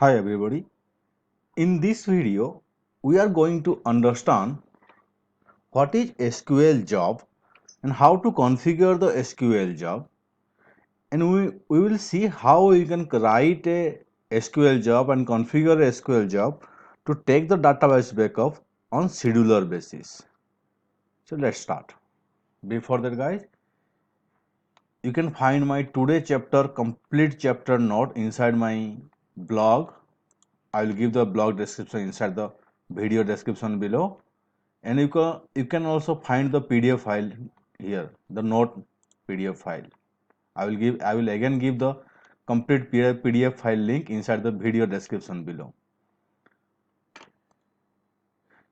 Hi everybody. In this video, we are going to understand what is SQL job and how to configure the SQL job, and we will see how you can write a SQL job and configure a SQL job to take the database backup on scheduler basis. So let's start. Before that guys, you can find my today chapter complete chapter note inside my blog. I will give the blog description inside the video description below, and you can also find the PDF file here, the note PDF file. I will again give the complete PDF file link inside the video description below.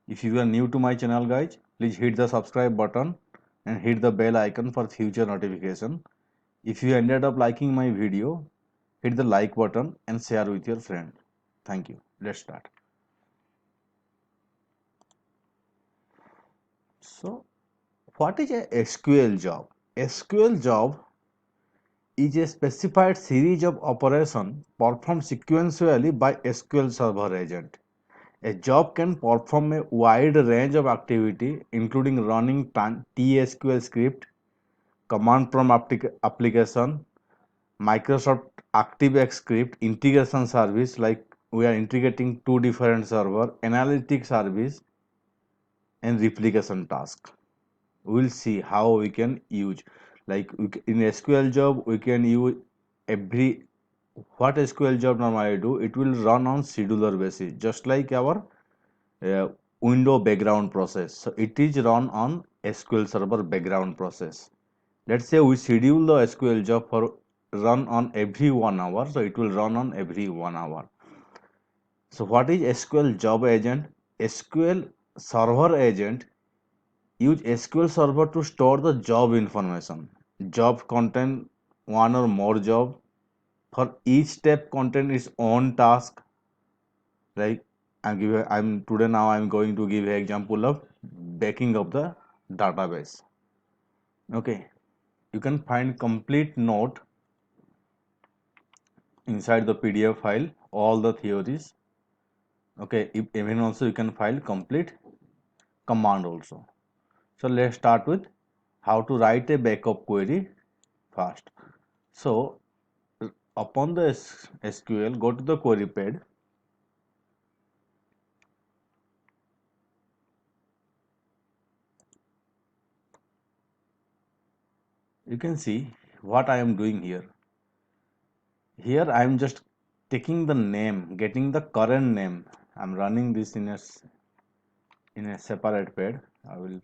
If you are new to my channel guys, please hit the subscribe button and hit the bell icon for future notification. If you ended up liking my video, hit the like button and share with your friend. Thank you. Let's start. So what is a SQL job? SQL job is a specified series of operations performed sequentially by SQL Server agent. A job can perform a wide range of activity, including running TSQL script, command prompt application, Microsoft ActiveX script, integration service like we are integrating two different server, analytics service, and replication task. We'll see how we can use, like in SQL job we can use every what SQL job normally do, it will run on scheduler basis, just like our uh, window background process. So it is run on SQL server background process. Let's say we schedule the SQL job for run on every 1 hour, so it will run on every 1 hour. So what is SQL job agent? SQL server agent use SQL server to store the job information. Job contain one or more job. For each step contain its own task. Like I'm today now I'm going to give an example of backing up the database. Okay, you can find complete note inside the PDF file, all the theories. Okay, even also you can find complete command also. So let's start with how to write a backup query first. So upon the SQL, go to the query page. You can see what I am doing here. Here I am just taking the name, getting the current name. I'm running this in a separate page. I will.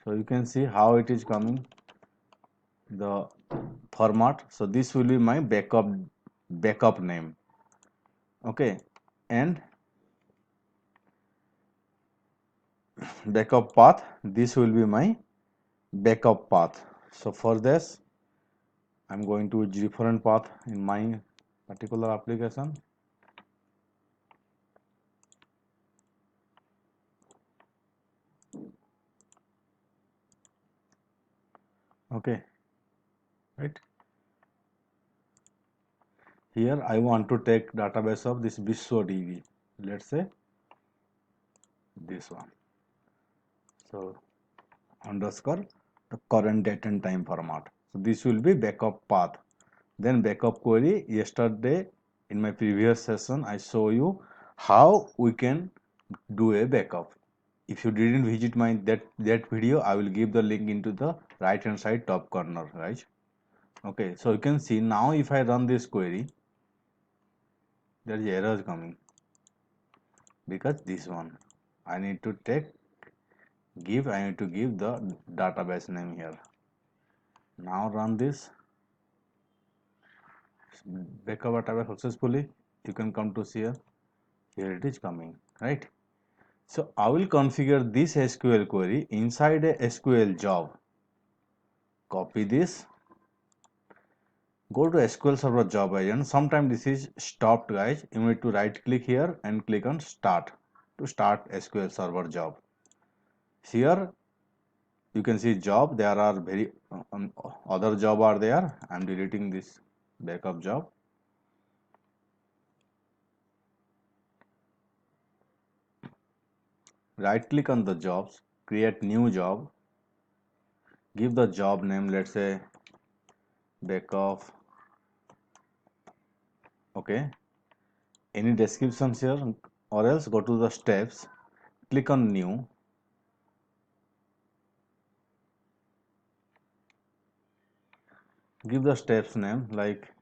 So you can see how it is coming, the format. So this will be my backup name. Okay, and backup path. This will be my backup path. So for this, I'm going to different path in my particular application. Okay, right. Here I want to take database of this ViswaDB. Let's say this one. So underscore the current date and time format. So this will be backup path. Then backup query. Yesterday in my previous session I show you how we can do a backup. If you didn't visit my that video, I will give the link into the right hand side top corner, right? Okay, so you can see now if I run this query, there is errors coming because this one I need to give the database name here. Now run this backup database successfully. You can come to see here it is coming, right? So I will configure this SQL query inside a SQL job. Copy this, go to SQL Server job agent. Sometimes this is stopped guys. You need to right click here and click on start to start SQL Server job. Here you can see job, there are very other job are there. I'm deleting this backup job. Right click on the jobs, create new job, give the job name, let's say backup. Okay, any descriptions here, or else go to the steps, click on new, give the steps name like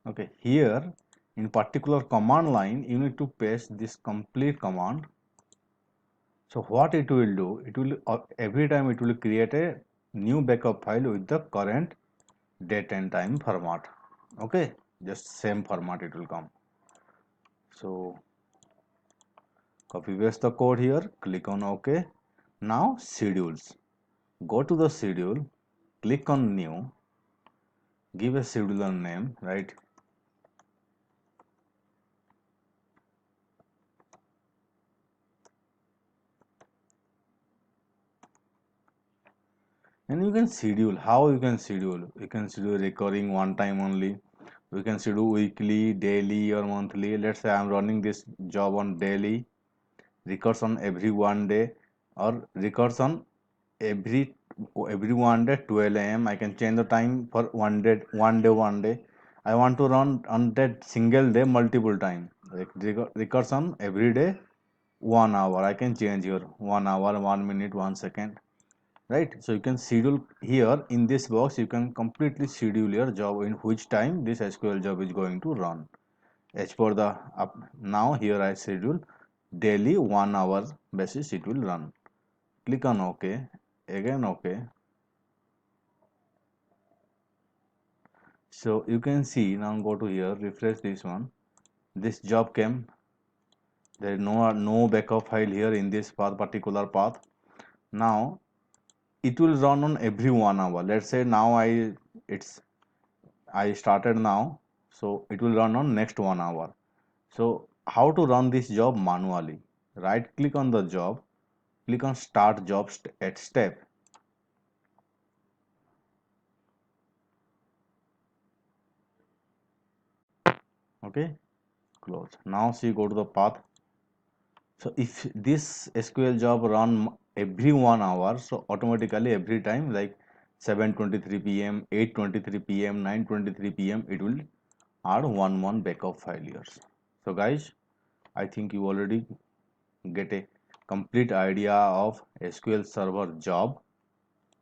okay. Here in particular command line you need to paste this complete command. So what it will do, it will every time it will create a new backup file with the current date and time format. Okay, just same format it will come. So copy paste the code here, click on OK. Now schedules, go to the schedule, click on new, give a scheduler name, right? And you can schedule. How you can schedule? You can schedule recurring one time only. We can schedule weekly, daily, or monthly. Let's say I'm running this job on daily, records on every 1 day, or records on every every 1 day 12 a.m. I can change the time for 1 day, 1 day. I want to run on that single day multiple time. Like records on every day 1 hour. I can change here 1 hour, 1 minute, 1 second. Right, so you can schedule here in this box. You can completely schedule your job in which time this SQL job is going to run. As per the now here I schedule daily 1 hour basis it will run. Click on OK, again OK. So you can see now, go to here, refresh this one. This job came. There is no backup file here in this particular path. Now it will run on every 1 hour. Let's say now I started now, so it will run on next 1 hour. So how to run this job manually? Right click on the job, click on start job at step. Okay, close. Now see, go to the path. So if this SQL job run every 1 hour, so automatically every time like 7:23 p.m., 8:23 p.m., 9:23 p.m. it will add one backup file here. So guys, I think you already get a complete idea of SQL Server job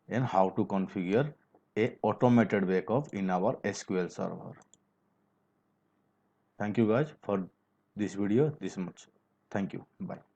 and how to configure a automated backup in our SQL Server. Thank you guys for this video this much. Thank you. Bye.